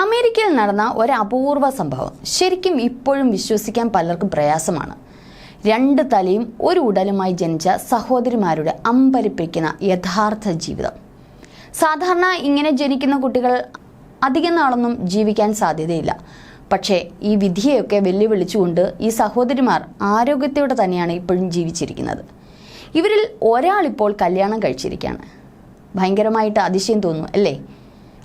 അമേരിക്കയിൽ നടന്ന ഒരു അപൂർവ സംഭവം ശരിക്കും ഇപ്പോഴും വിശ്വസിക്കാൻ പലർക്കും പ്രയാസമാണ്. 2 തലയും ഒരു ഉടലുമായി ജനിച്ച സഹോദരിമാരുടെ അമ്പരിപ്പിക്കുന്ന യഥാർത്ഥ ജീവിതം. സാധാരണ ഇങ്ങനെ ജനിക്കുന്ന കുട്ടികൾ അധികം നാളൊന്നും ജീവിക്കാൻ സാധ്യതയില്ല. പക്ഷേ ഈ വിധിയെയൊക്കെ വെല്ലുവിളിച്ചുകൊണ്ട് ഈ സഹോദരിമാർ ആരോഗ്യത്തോടെ തന്നെയാണ് ഇപ്പോഴും ജീവിച്ചിരിക്കുന്നത്. ഇവരിൽ ഒരാളിപ്പോൾ കല്യാണം കഴിച്ചിരിക്കുകയാണ്. ഭയങ്കരമായിട്ട് അതിശയം തോന്നുന്നു അല്ലേ?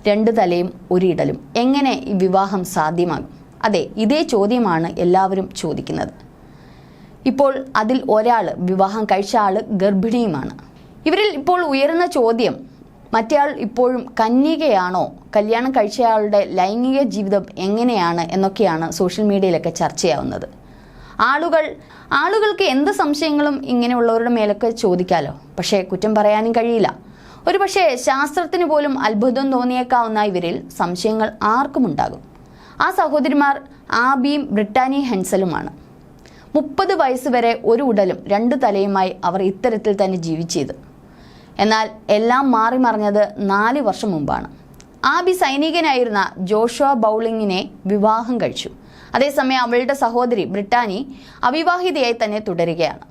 2 തലയും ഒരു ഇടലും എങ്ങനെ ഈ വിവാഹം സാധ്യമാകും? അതെ, ഇതേ ചോദ്യമാണ് എല്ലാവരും ചോദിക്കുന്നത്. ഇപ്പോൾ അതിൽ ഒരാൾ, വിവാഹം കഴിച്ച ആൾ ഗർഭിണിയുമാണ്. ഇവരിൽ ഇപ്പോൾ ഉയരുന്ന ചോദ്യം, മറ്റേയാൾ ഇപ്പോഴും കന്യകയാണോ, കല്യാണം കഴിച്ചയാളുടെ ലൈംഗിക ജീവിതം എങ്ങനെയാണ് എന്നൊക്കെയാണ് സോഷ്യൽ മീഡിയയിലൊക്കെ ചർച്ചയാവുന്നത്. ആളുകൾക്ക് എന്ത് സംശയങ്ങളും ഇങ്ങനെയുള്ളവരുടെ മേലൊക്കെ ചോദിക്കാലോ. പക്ഷേ കുറ്റം പറയാനും കഴിയില്ല. ഒരുപക്ഷെ ശാസ്ത്രത്തിന് പോലും അത്ഭുതം തോന്നിയേക്കാവുന്ന ഇവരിൽ സംശയങ്ങൾ ആർക്കും ഉണ്ടാകും. ആ സഹോദരിമാർ ആബിയും ബ്രിട്ടാനി ഹെൻസലുമാണ്. 30 വയസ്സ് വരെ ഒരു ഉടലും 2 തലയുമായി അവർ ഇത്തരത്തിൽ തന്നെ ജീവിച്ചത്. എന്നാൽ എല്ലാം മാറി മറിഞ്ഞത് 4 വർഷം മുമ്പാണ്. ആബി സൈനികനായിരുന്ന ജോഷുവ ബൗളിങ്ങിനെ വിവാഹം കഴിച്ചു. അതേസമയം അവളുടെ സഹോദരി ബ്രിട്ടാനി അവിവാഹിതയായി തന്നെ തുടരുകയാണ്.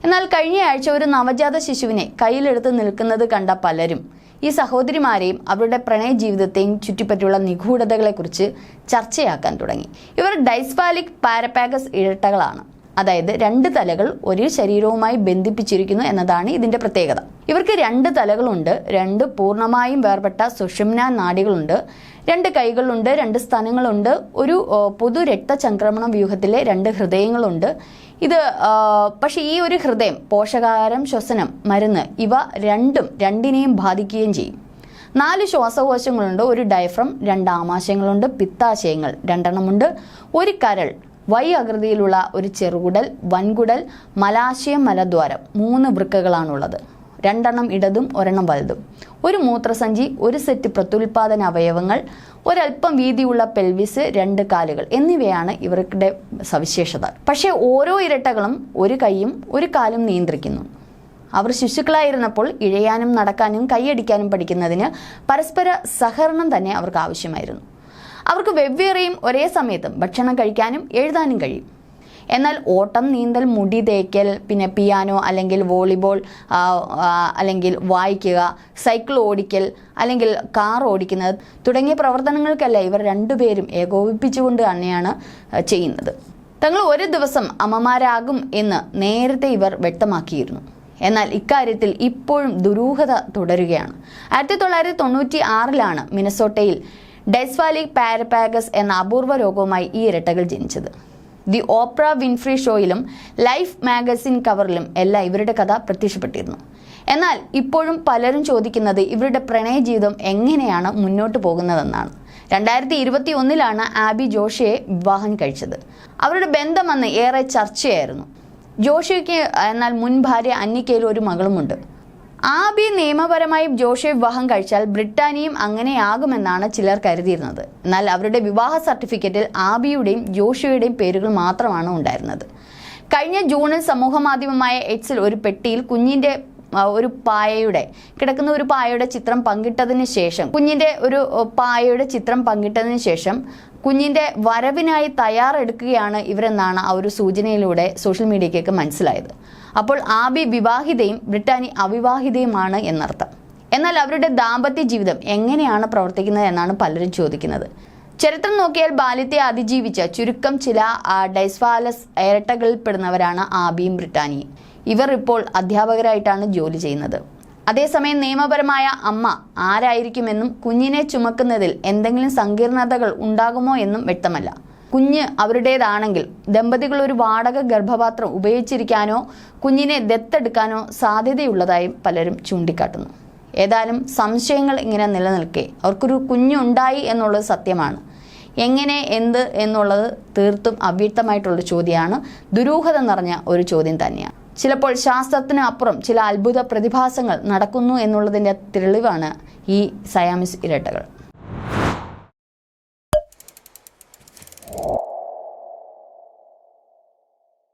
എന്നാൽ കഴിഞ്ഞ ആഴ്ച ഒരു നവജാത ശിശുവിനെ കയ്യിലെടുത്ത് നിൽക്കുന്നത് കണ്ട പലരും ഈ സഹോദരിമാരെയും അവരുടെ പ്രണയ ജീവിതത്തെയും ചുറ്റിപ്പറ്റിയുള്ള നിഗൂഢതകളെക്കുറിച്ച് ചർച്ചയാക്കാൻ തുടങ്ങി. ഇവർ ഡൈസ്ഫാലിക് പാരപാഗസ് ഇരട്ടകളാണ്. അതായത് 2 തലകൾ ഒരു ശരീരവുമായി ബന്ധിപ്പിച്ചിരിക്കുന്നു എന്നതാണ് ഇതിന്റെ പ്രത്യേകത. ഇവർക്ക് 2 തലകളുണ്ട്, 2 പൂർണ്ണമായും വേർപെട്ട സുഷുമ്നാ നാഡികളുണ്ട്, 2 കൈകളുണ്ട്, 2 സ്തനങ്ങളുണ്ട്, ഒരു പൊതു രക്തചംക്രമണ വ്യൂഹത്തിലെ 2 ഹൃദയങ്ങളുണ്ട്. പക്ഷേ ഈ ഒരു ഹൃദയം, പോഷകാഹാരം, ശ്വസനം, മരുന്ന് ഇവ രണ്ടിനെയും ബാധിക്കുകയും ചെയ്യും. 4 ശ്വാസകോശങ്ങളുണ്ട്, ഒരു ഡയഫ്രം, 2 ആമാശയങ്ങളുണ്ട്, പിത്താശയങ്ങൾ 2 എണ്ണമുണ്ട്, ഒരു കരൾ, വൈ ആകൃതിയിലുള്ള ഒരു ചെറുകുടൽ, വൻകുടൽ, മലാശയം, മലദ്വാരം, 3 വൃക്കകളാണുള്ളത്. 2 എണ്ണം ഇടതും 1 എണ്ണം വലതും, ഒരു മൂത്രസഞ്ചി, ഒരു സെറ്റ് പ്രത്യുൽപാദന അവയവങ്ങൾ, ഒരൽപ്പം വീതിയുള്ള പെൽവിസ്, 2 കാലുകൾ എന്നിവയാണ് ഇവരുടെ സവിശേഷത. പക്ഷേ ഓരോ ഇരട്ടകളും ഒരു കൈയും ഒരു കാലും നിയന്ത്രിക്കുന്നു. അവർ ശിശുക്കളായിരുന്നപ്പോൾ ഇഴയാനും നടക്കാനും കൈയടിക്കാനും പഠിക്കുന്നതിന് പരസ്പര സഹകരണം തന്നെ അവർക്ക് ആവശ്യമായിരുന്നു. അവർക്ക് വെവ്വേറെയും ഒരേ സമയത്തും ഭക്ഷണം കഴിക്കാനും എഴുതാനും കഴിയും. എന്നാൽ ഓട്ടം, നീന്തൽ, മുടി തേക്കൽ, പിന്നെ പിയാനോ അല്ലെങ്കിൽ വോളിബോൾ, അല്ലെങ്കിൽ വായിക്കുക, സൈക്കിൾ ഓടിക്കൽ അല്ലെങ്കിൽ കാർ ഓടിക്കുന്നത് തുടങ്ങിയ പ്രവർത്തനങ്ങൾക്കല്ല ഇവർ 2 പേരും ഏകോപിപ്പിച്ചുകൊണ്ട് തന്നെയാണ് ചെയ്യുന്നത്. തങ്ങൾ ഒരു ദിവസം അമ്മമാരാകും എന്ന് നേരത്തെ ഇവർ വ്യക്തമാക്കിയിരുന്നു. എന്നാൽ ഇക്കാര്യത്തിൽ ഇപ്പോഴും ദുരൂഹത തുടരുകയാണ്. 1996 മിനസോട്ടയിൽ ഡൈസ്ഫാലിക് പാരപാഗസ് എന്ന അപൂർവ രോഗവുമായി ഈ ഇരട്ടകൾ ജനിച്ചത്. ദി ഓപ്ര വിൻഫ്രി ഷോയിലും ലൈഫ് മാഗസിൻ കവറിലും എല്ലാം ഇവരുടെ കഥ പ്രത്യക്ഷപ്പെട്ടിരുന്നു. എന്നാൽ ഇപ്പോഴും പലരും ചോദിക്കുന്നത് ഇവരുടെ പ്രണയ ജീവിതം എങ്ങനെയാണ് മുന്നോട്ട് പോകുന്നതെന്നാണ്. 2021 ആബി ജോഷിയെ വിവാഹം കഴിച്ചത്. അവരുടെ ബന്ധം അന്ന് ഏറെ ചർച്ചയായിരുന്നു. ജോഷിക്ക് എന്നാൽ മുൻ ഭാര്യ അന്നിക്കയിൽ ഒരു മകളുമുണ്ട്. ആബി നിയമപരമായി ജോഷിയെ വിവാഹം കഴിച്ചാൽ ബ്രിട്ടാനിയും അങ്ങനെയാകുമെന്നാണ് ചിലർ കരുതിയിരുന്നത്. എന്നാൽ അവരുടെ വിവാഹ സർട്ടിഫിക്കറ്റിൽ ആബിയുടെയും ജോഷിയുടെയും പേരുകൾ മാത്രമാണ് ഉണ്ടായിരുന്നത്. കഴിഞ്ഞ ജൂണിൽ സമൂഹമാധ്യമമായ എക്സിൽ ഒരു പെട്ടിയിൽ കുഞ്ഞിന്റെ കിടക്കുന്ന ഒരു പായയുടെ ചിത്രം പങ്കിട്ടതിന് ശേഷം കുഞ്ഞിന്റെ വരവിനായി തയ്യാറെടുക്കുകയാണ് ഇവരെന്നാണ് ആ ഒരു സൂചനയിലൂടെ സോഷ്യൽ മീഡിയയ്ക്ക് മനസ്സിലായത്. അപ്പോൾ ആബി വിവാഹിതയും ബ്രിട്ടാനി അവിവാഹിതയുമാണ് എന്നർത്ഥം. എന്നാൽ അവരുടെ ദാമ്പത്യ ജീവിതം എങ്ങനെയാണ് പ്രവർത്തിക്കുന്നത് എന്നാണ് പലരും ചോദിക്കുന്നത്. ചരിത്രം നോക്കിയാൽ ബാല്യത്തെ അതിജീവിച്ച ചുരുക്കം ചില ഡൈസ്ഫാലസ് ഇരട്ടകളിൽപ്പെടുന്നവരാണ് ആബിയും ബ്രിട്ടാനിയും. ഇവർ ഇപ്പോൾ അധ്യാപകരായിട്ടാണ് ജോലി ചെയ്യുന്നത്. അതേസമയം നിയമപരമായ അമ്മ ആരായിരിക്കുമെന്നും കുഞ്ഞിനെ ചുമക്കുന്നതിൽ എന്തെങ്കിലും സങ്കീർണതകൾ ഉണ്ടാകുമോ എന്നും വ്യക്തമല്ല. കുഞ്ഞ് അവരുടേതാണെങ്കിൽ ദമ്പതികൾ ഒരു വാടക ഗർഭപാത്രം ഉപയോഗിച്ചിരിക്കാനോ കുഞ്ഞിനെ ദത്തെടുക്കാനോ സാധ്യതയുള്ളതായും പലരും ചൂണ്ടിക്കാട്ടുന്നു. ഏതായാലും സംശയങ്ങൾ ഇങ്ങനെ നിലനിൽക്കെ അവർക്കൊരു കുഞ്ഞുണ്ടായി എന്നുള്ളത് സത്യമാണ്. എങ്ങനെ, എന്ത് എന്നുള്ളത് തീർത്തും അവ്യക്തമായിട്ടുള്ള ചോദ്യമാണ്. ദുരൂഹത നിറഞ്ഞ ഒരു ചോദ്യം തന്നെയാണ്. ചിലപ്പോൾ ശാസ്ത്രത്തിന് അപ്പുറം ചില അത്ഭുത പ്രതിഭാസങ്ങൾ നടക്കുന്നു എന്നുള്ളതിൻ്റെ തെളിവാണ് ഈ സയാമിസ് ഇരട്ടകൾ.